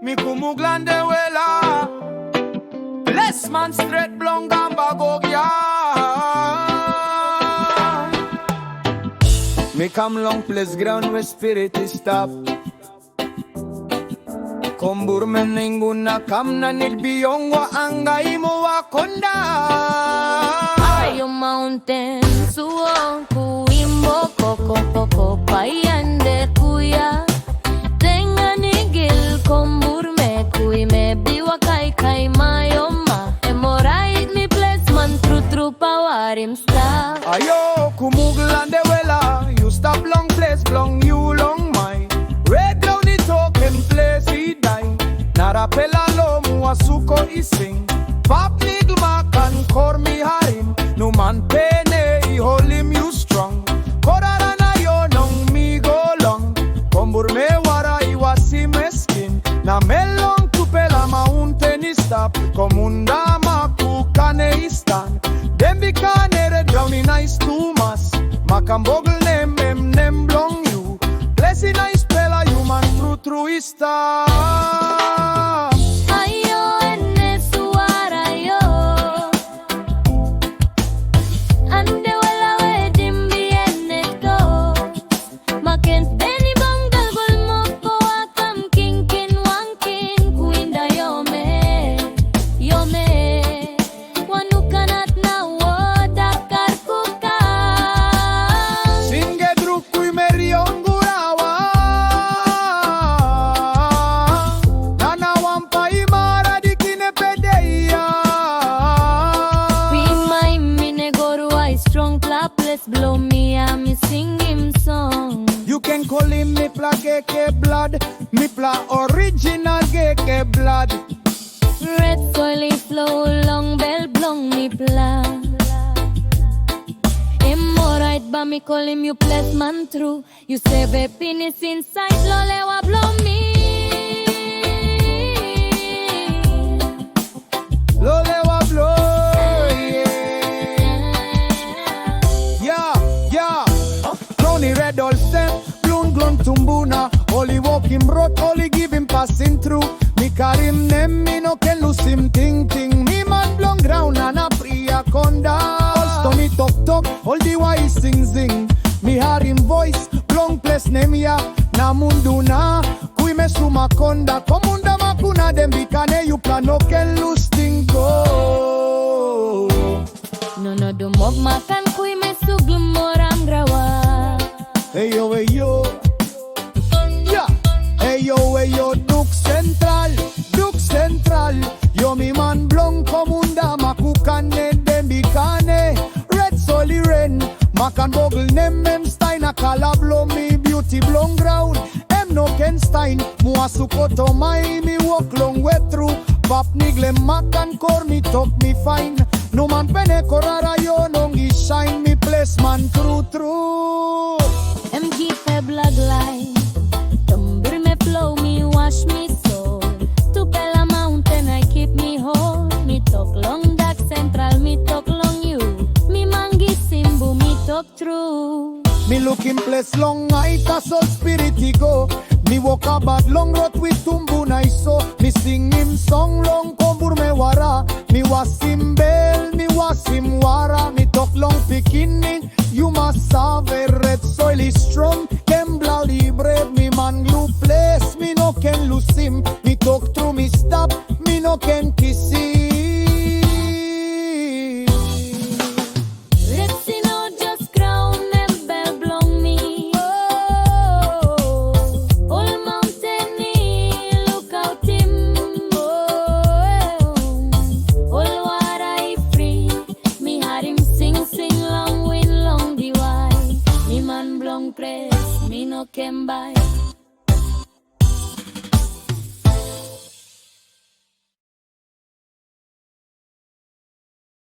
Mi kumuglande wela Ples Man Stret blong gamba gogya. Me come long place ground where spirit is stop. Kombur men ninguna kam na nilbiyong wa angay mo wakonda. Ayo mountain suong kuimbo koko koko payande kuya. Tenga nigil kombur me kui me biwa kai kai mayoma. Emorait mi Ples Man tru pawarim sta. Ayo kumuglande wela, you stop long place blong you long my. Red down it token place he die. Narapela lo muasuko ising. Pop nigl makan kor mi harim. No man pene I hold him you strong. Korarana yo nong mi go long. Kombur me wara iwasi me skin. Na melong tupela mountain is stop. Komunda makukane istan. Dem bikane red down in ice too mas. Makambogl nem blong you. Blessing nice pela you man true ista. Ayo ene suara yo. Ande wala we dimbi ene go. Maken teni bangal gol mo ko akam kinkin wankin kuinda yome. Yome. Wanukanat na woda karkuka. Singe drukui meriongurawa. Nana wampa imara dikine pedeia. Be my mine goru I strong Ples blow me and me sing him song. You can call him me pla keke blood. Me pla original keke blood. Red soil is flow long bell blong me plan. Him alright but me call him you Ples Man true. You say be penis inside lolewa blow me. Lolewa blow, yeah. Tony Red all stem, blun glon tumbuna. Only walk him road, only give him passing through. Me carry him nem, me no can lose him ting. Me man blong ground and a priya konda. All stony talk, all the wise sing. Me hear him voice, blong place name ya. Na munduna, kui me suma konda. Komunda makuna dem bikane you plan no can lose ting go. No dumog makan kui me suglum moram grawa. Hey yo, yeah. Hey yo, Duk Central. Yo mi man blong komunda makukane dembikane. Red soli rain, makan bogl nem stein a kalablo mi beauty blong ground. Em no ken stein, muasukoto mai mi walk long way through. Pap nigle makan kor mi talk me fine. No man pene korara yo nongi shine mi Ples Man true. MG fe bloodline. Tumbur me flow me wash me soul. Tupela mountain I keep me whole. Me talk long dark central me talk long you. Me mangi simbu me talk true. Me looking place long night as all spirit go. Me walk about long road with tumbu so. Me sing him song long kombur me wara. Me was him bell, me was him wara. Me talk long pikinin, you must have a red soil is strong. Kem bloody brave, me man glue place. Me no can lose him. Me talk through me stop, me no can kiss him. Let's see no just crown and bell blong me. All mountain look out him. All water free. Me had him sing long win long the why. Me man blong press, me no can buy.